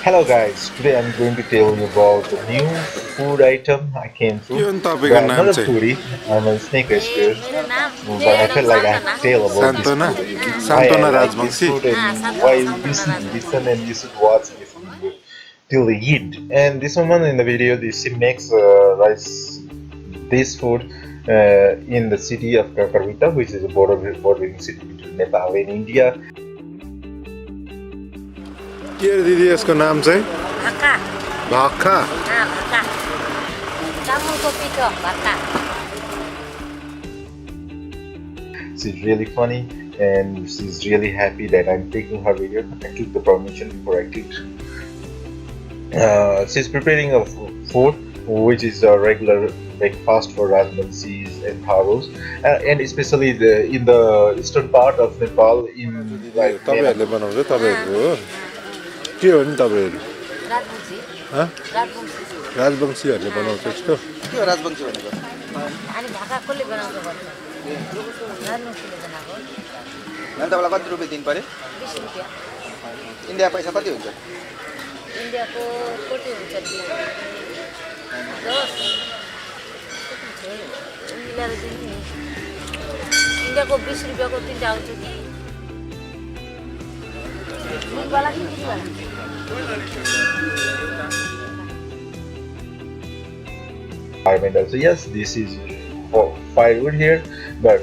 Hello guys, today I'm going to tell you about the new food item I came के through. हो नि तपाईँको But I'm नाम not a चाहिँ? foodie, I'm a snake expert. But I felt like I have to tell about this सान्तोना food, why I सान्तोना like this Rajvanshi food and why you should listen and you should watch this video till the end. And this woman in the video, she makes this food in the city of Kakarvita, which is a bordering city between Nepal and India. के हो दिदी यसको नाम चाहिँ? Bhakka. भक्का Bhakka. चामलको पिठो भक्का. She's really funny and she's really happy that I'm taking her video. I took the permission before I clicked. She's preparing a food which is a regular breakfast for Rajbanshis and Tharus, and especially in the eastern part of Nepal, in like तपाईँहरूले बनाउँछ तपाईँहरूको हो के हो नि तपाईँहरू राजवंशी. हँ राजवंशी. राजवंशीहरूले बनाउँछ यस्तो के हो राजवंशी भनेको? अनि भाका कसले बनाउँछ भन्छ? राजवंशीले बनाएको. अनि तपाईँलाई कति रुपियाँ दिनु पर्यो? 20 रुपियाँ. इन्डिया पैसा कति हुन्छ? इन्डियाको कति हुन्छ नि? 10. मिलाएर दिनु नि. इन्डियाको 20 रुपियाँको 3टा आउँछ कि? वाला कि वाला? environmental. So yes, this is for firewood here, but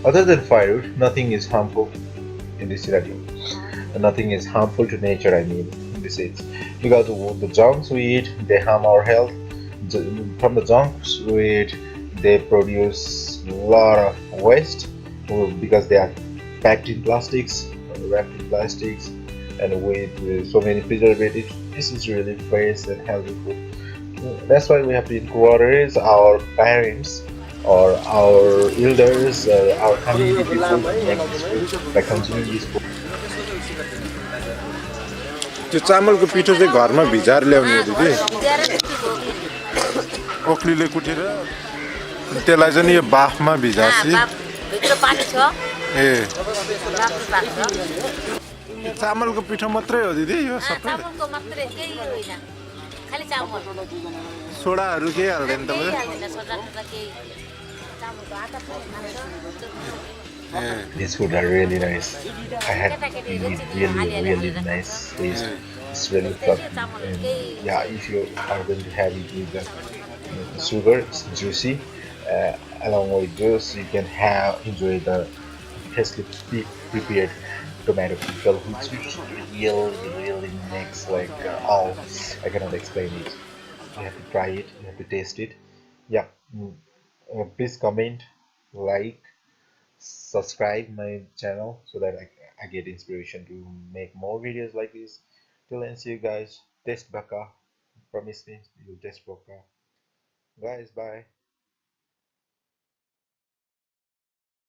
other than firewood, nothing is harmful in this scenario. Nothing is harmful to nature. I mean, in this sense, because the junks we eat, they harm our health. From the junks we eat, they produce a lot of waste because they are packed in plastics, wrapped in plastics, and with so many preservatives. This is really fresh and healthy food. That's why we have to encourage our parents or our elders, our community people to make this food by consuming this food. त्यो चामलको पिठो चाहिँ घरमा भिजाएर ल्याउने हो दिदी ओखलीले कुटेर त्यसलाई चाहिँ यो बाफमा भिजासी भित्र पानी छ. ए बाफमा पाक्छ. चामलको पिठो मात्रै हो दिदी यो सबै चामलको मात्रै केही होइन. खाली चामल. सोडाहरू केही हाल्दैन केही तपाईँ हाल्दैन. सोडा केही. चामलको आटा पनि These food are really nice. I had really nice taste. It's really fluffy. And yeah, if you are going to have it with the sugar, it's juicy. Along with this, you can enjoy the freshly prepared tomato pickle, which really makes like oh, I cannot explain it. You have to try it. You have to taste it. Yeah. Please comment, like, subscribe my channel so that I get inspiration to make more videos like this. Till then, see you guys. Taste Bhakka. Promise me you'll taste Bhakka. Guys, bye.